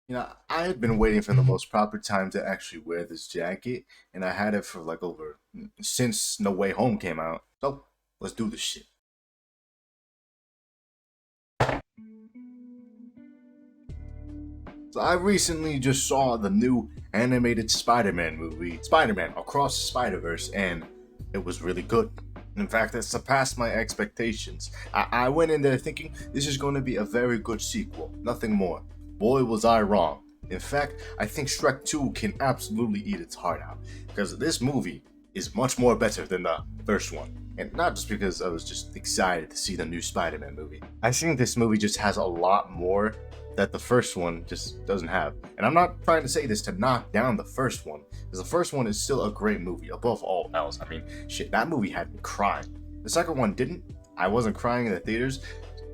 I had been waiting for the most proper time to actually wear this jacket, and I had it for like over since No Way Home came out. So let's do this shit. So I recently just saw the new animated Spider-Man movie, Spider-Man Across the Spider-Verse, and it was really good. In fact, it surpassed my expectations. I went in there thinking this is going to be a very good sequel, nothing more. Boy, was I wrong. In fact, I think Shrek 2 can absolutely eat its heart out, because this movie is much more better than the first one. And not just because I was just excited to see the new Spider Man movie. I think this movie just has a lot more that the first one just doesn't have. And I'm not trying to say this to knock down the first one, because the first one is still a great movie above all else. I mean, shit, that movie had me crying. The second one didn't. I wasn't crying in the theaters,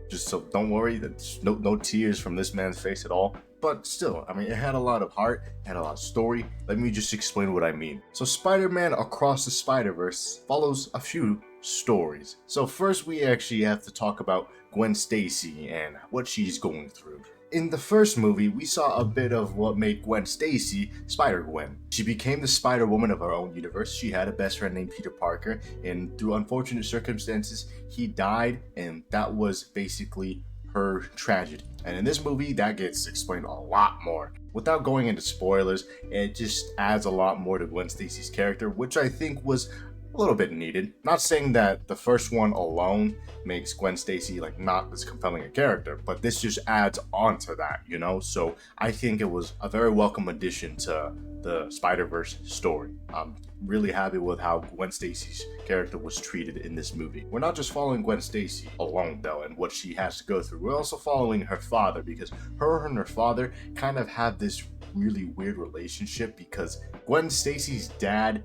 just so don't worry, there's no tears from this man's face at all. But still, I mean, it had a lot of heart, it had a lot of story. Let me just explain what I mean. So, Spider-Man Across the Spider-Verse follows a few stories. So first, we actually have to talk about Gwen Stacy and what she's going through. In the first movie, we saw a bit of what made Gwen Stacy Spider-Gwen. She became the Spider-Woman of her own universe. She had a best friend named Peter Parker, and through unfortunate circumstances, he died, and that was basically her tragedy. And in this movie, that gets explained a lot more. Without going into spoilers, it just adds a lot more to Gwen Stacy's character, which I think was a little bit needed. Not saying that the first one alone makes Gwen Stacy like not as compelling a character, but this just adds on to that. So I think it was a very welcome addition to the Spider-Verse story. I'm really happy with how Gwen Stacy's character was treated in this movie. We're not just following Gwen Stacy alone though, and what she has to go through. We're also following her father, because her and her father kind of have this really weird relationship, because Gwen Stacy's dad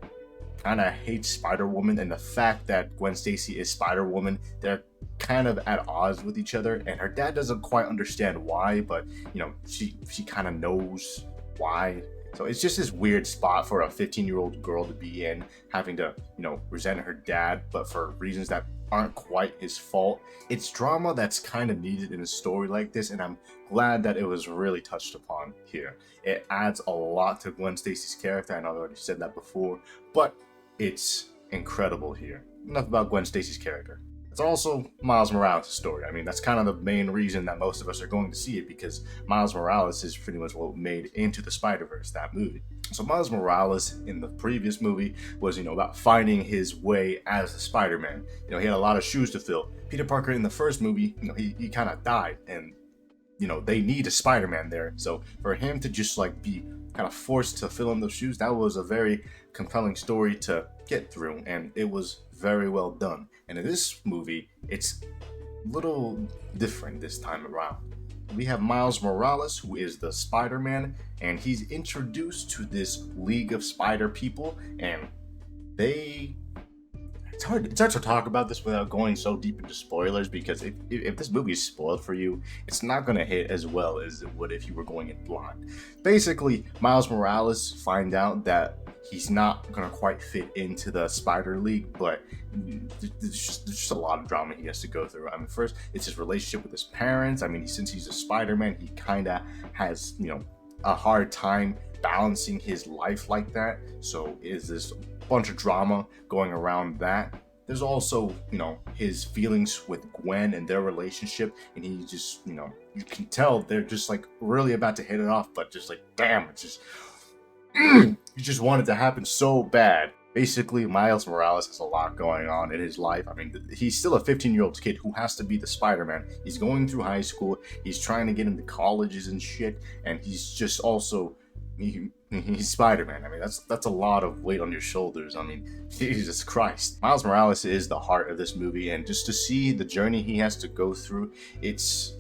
kind of hates Spider-Woman, and the fact that Gwen Stacy is Spider-Woman, they're kind of at odds with each other, and her dad doesn't quite understand why, but she kind of knows why. So it's just this weird spot for a 15-year-old girl to be in, having to, resent her dad, but for reasons that aren't quite his fault. It's drama that's kind of needed in a story like this, and I'm glad that it was really touched upon here. It adds a lot to Gwen Stacy's character. I know I already said that before, but it's incredible here. Enough about Gwen Stacy's character. It's also Miles Morales' story. I mean, that's kind of the main reason that most of us are going to see it, because Miles Morales is pretty much what made Into the Spider-Verse, that movie. So Miles Morales in the previous movie was, about finding his way as the Spider-Man. He had a lot of shoes to fill. Peter Parker in the first movie, he kind of died, and they need a Spider-Man there. So for him to just like be kind of forced to fill in those shoes, that was a very compelling story to get through, and it was very well done. And in this movie, it's a little different this time around. We have Miles Morales, who is the Spider-Man, and he's introduced to this League of Spider people, and they it's hard to talk about this without going so deep into spoilers, because if this movie is spoiled for you, it's not going to hit as well as it would if you were going in blind. Basically, Miles Morales find out that he's not going to quite fit into the Spider League, but there's just a lot of drama he has to go through. I mean, first, it's his relationship with his parents. I mean, since he's a Spider-Man, he kind of has, a hard time balancing his life like that. So is this bunch of drama going around that. There's also, his feelings with Gwen and their relationship, and he just, you can tell they're just like really about to hit it off, but just like, damn, it's just, you just want it to happen so bad. Basically, Miles Morales has a lot going on in his life. I mean, he's still a 15-year-old kid who has to be the Spider-Man. He's going through high school, he's trying to get into colleges and shit, and he's just also he's Spider-Man. I mean, that's a lot of weight on your shoulders. I mean, Jesus Christ. Miles Morales is the heart of this movie, and just to see the journey he has to go through, it's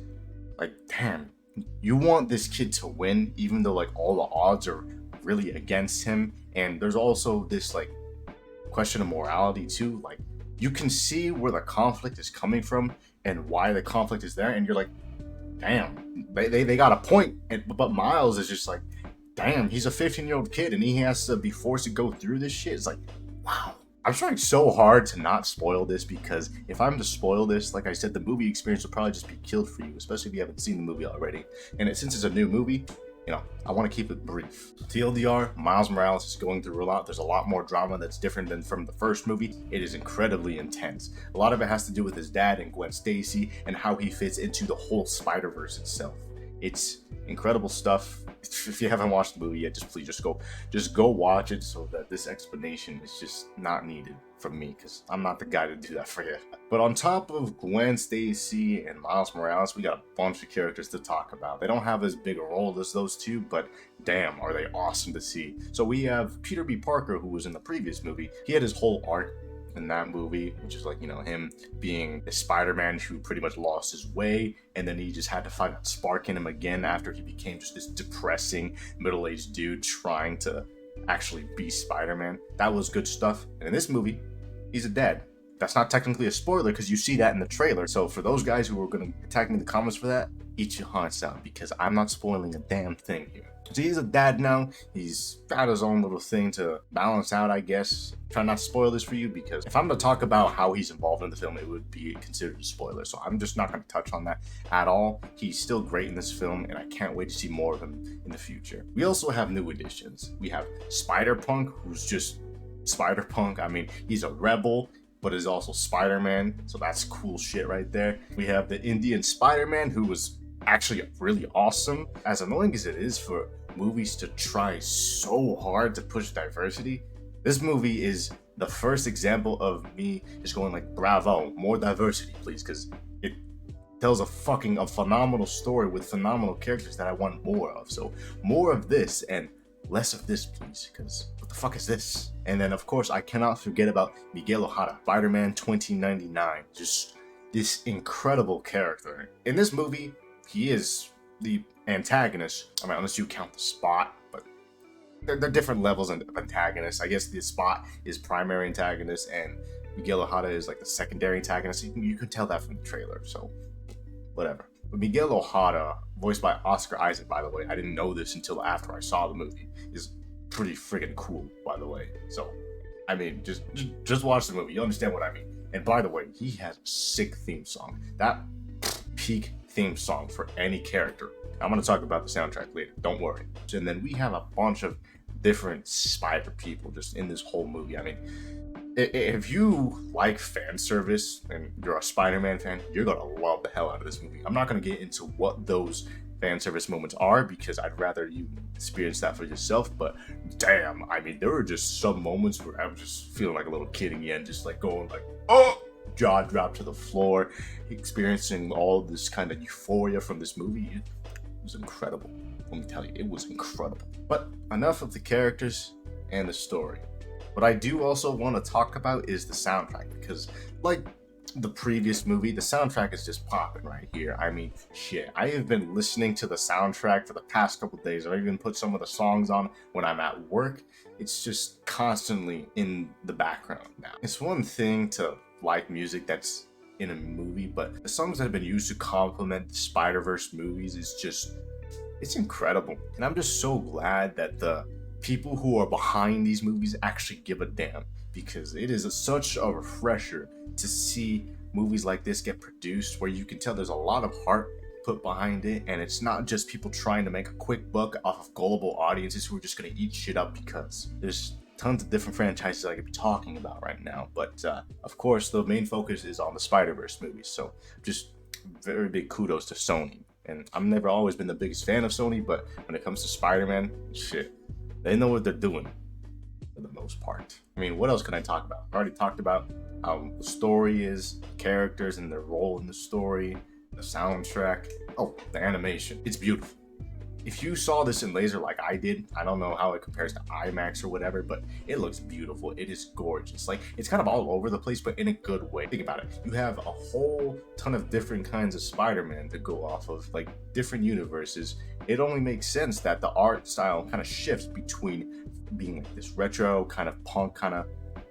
like, damn, you want this kid to win, even though like all the odds are really against him. And there's also this like question of morality too. Like, you can see where the conflict is coming from and why the conflict is there, and you're like, damn, they got a point. But Miles is just like, damn, he's a 15-year-old kid and he has to be forced to go through this shit. It's like, wow. I'm trying so hard to not spoil this, because if I'm to spoil this, like I said, the movie experience will probably just be killed for you, especially if you haven't seen the movie already. And since it's a new movie, I want to keep it brief. TLDR, Miles Morales is going through a lot. There's a lot more drama that's different than from the first movie. It is incredibly intense. A lot of it has to do with his dad and Gwen Stacy and how he fits into the whole Spider-Verse itself. It's incredible stuff. If you haven't watched the movie yet, please go watch it, so that this explanation is just not needed from me, because I'm not the guy to do that for you. But on top of Gwen Stacy and Miles Morales, we got a bunch of characters to talk about. They don't have as big a role as those two, but damn, are they awesome to see. So we have Peter B. Parker, who was in the previous movie. He had his whole arc in that movie, which is like, him being a Spider-Man who pretty much lost his way, and then he just had to find that spark in him again after he became just this depressing middle-aged dude trying to actually be Spider-Man. That was good stuff. And in this movie, he's a dad. That's not technically a spoiler because you see that in the trailer. So for those guys who are going to attack me in the comments for that, eat your hearts out, because I'm not spoiling a damn thing here. So he's a dad now. He's got his own little thing to balance out, I guess. Try not to spoil this for you, because if I'm to talk about how he's involved in the film, it would be considered a spoiler. So I'm just not going to touch on that at all. He's still great in this film, and I can't wait to see more of him in the future. We also have new additions. We have Spider-Punk, who's just Spider-Punk. I mean, he's a rebel, but is also Spider-Man. So that's cool shit right there. We have the Indian Spider-Man, who was actually really awesome. As annoying as it is for movies to try so hard to push diversity, this movie is the first example of me just going like, bravo, more diversity, please, because it tells a phenomenal story with phenomenal characters that I want more of. So more of this and less of this, please, because what the fuck is this? And then, of course, I cannot forget about Miguel Ojeda, Spider-Man 2099. Just this incredible character. In this movie, he is the antagonist. I mean, unless you count the Spot, but they're different levels of antagonists. I guess the Spot is primary antagonist, and Miguel Ojeda is like the secondary antagonist. You can tell that from the trailer, so whatever. But Miguel Ojeda, voiced by Oscar Isaac, by the way, I didn't know this until after I saw the movie, is pretty freaking cool, by the way. So, I mean, just watch the movie. You understand what I mean. And by the way, he has a sick theme song. That peak theme song for any character. I'm going to talk about the soundtrack later. Don't worry. And then we have a bunch of different Spider people just in this whole movie. I mean, if you like fan service and you're a Spider-Man fan, you're going to love the hell out of this movie. I'm not going to get into what those fan service moments are, because I'd rather you experience that for yourself. But damn, I mean, there were just some moments where I was just feeling like a little kid again, just like going like, oh, jaw drop to the floor, experiencing all this kind of euphoria from this movie. It was incredible. Let me tell you, it was incredible. But enough of the characters and the story. What I do also want to talk about is the soundtrack, because like the previous movie, the soundtrack is just popping right here. I mean, shit, I have been listening to the soundtrack for the past couple days. I've even put some of the songs on when I'm at work. It's just constantly in the background now. It's one thing to like music that's in a movie, but the songs that have been used to complement the Spider-Verse movies is just, it's incredible. And I'm just so glad that the people who are behind these movies actually give a damn, because it is such a refresher to see movies like this get produced, where you can tell there's a lot of heart put behind it, and it's not just people trying to make a quick buck off of gullible audiences who are just going to eat shit up, because there's tons of different franchises I could be talking about right now. But of course, the main focus is on the Spider-Verse movies, so just very big kudos to Sony. And I've never always been the biggest fan of Sony, but when it comes to Spider-Man, shit, they know what they're doing for the most part. I mean, what else can I talk about? I already talked about how the story is, characters and their role in the story, the soundtrack, oh, the animation. It's beautiful. If you saw this in laser like I did, I don't know how it compares to IMAX or whatever, but it looks beautiful. It is gorgeous. Like, it's kind of all over the place, but in a good way. Think about it. You have a whole ton of different kinds of Spider-Man to go off of, like different universes. It only makes sense that the art style kind of shifts between being like this retro kind of punk kind of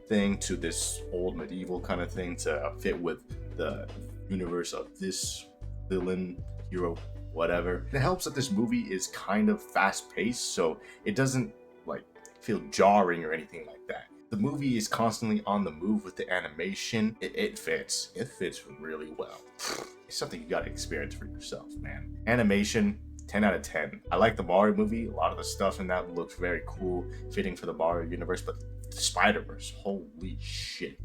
thing to this old medieval kind of thing to fit with the universe of this villain, hero, whatever. It helps that this movie is kind of fast-paced, so it doesn't like feel jarring or anything like that. The movie is constantly on the move with the animation. It fits really well. It's something you gotta experience for yourself, man. Animation, 10 out of 10. I like the Mario movie. A lot of the stuff in that looks very cool, fitting for the Mario universe, but the Spider-Verse, holy shit.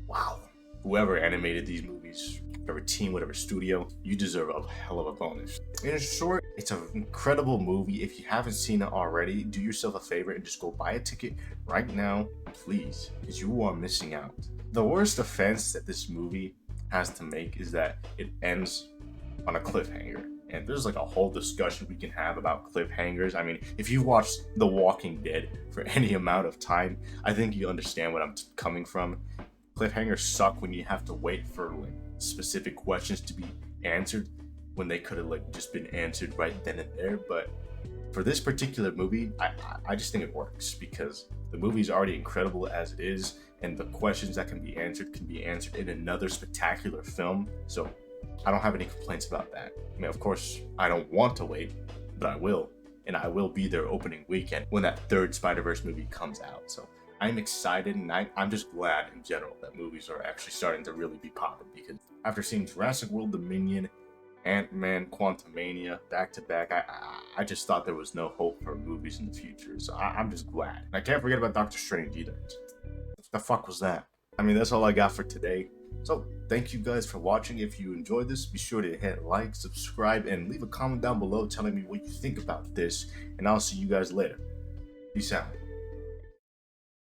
Wow. Whoever animated these movies, whatever team, whatever studio, you deserve a hell of a bonus. In short, it's an incredible movie. If you haven't seen it already, do yourself a favor and just go buy a ticket right now, please, because you are missing out. The worst offense that this movie has to make is that it ends on a cliffhanger. And there's like a whole discussion we can have about cliffhangers. I mean, if you've watched The Walking Dead for any amount of time, I think you understand what I'm coming from. Cliffhangers suck when you have to wait for like specific questions to be answered when they could have like just been answered right then and there. But for this particular movie, I just think it works because the movie is already incredible as it is, and the questions that can be answered in another spectacular film. So I don't have any complaints about that. I mean, of course, I don't want to wait, but I will. And I will be there opening weekend when that third Spider-Verse movie comes out. So I'm excited, and I'm just glad in general that movies are actually starting to really be popping, because after seeing Jurassic World Dominion, Ant-Man, Quantumania back to back, I just thought there was no hope for movies in the future. So I'm just glad. And I can't forget about Doctor Strange either. What the fuck was that? I mean, that's all I got for today. So thank you guys for watching. If you enjoyed this, be sure to hit like, subscribe, and leave a comment down below telling me what you think about this. And I'll see you guys later. Peace out.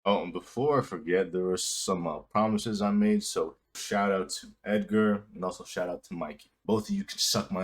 Oh, and before I forget, there were some promises I made. So shout out to Edgar and also shout out to Mikey. Both of you can suck my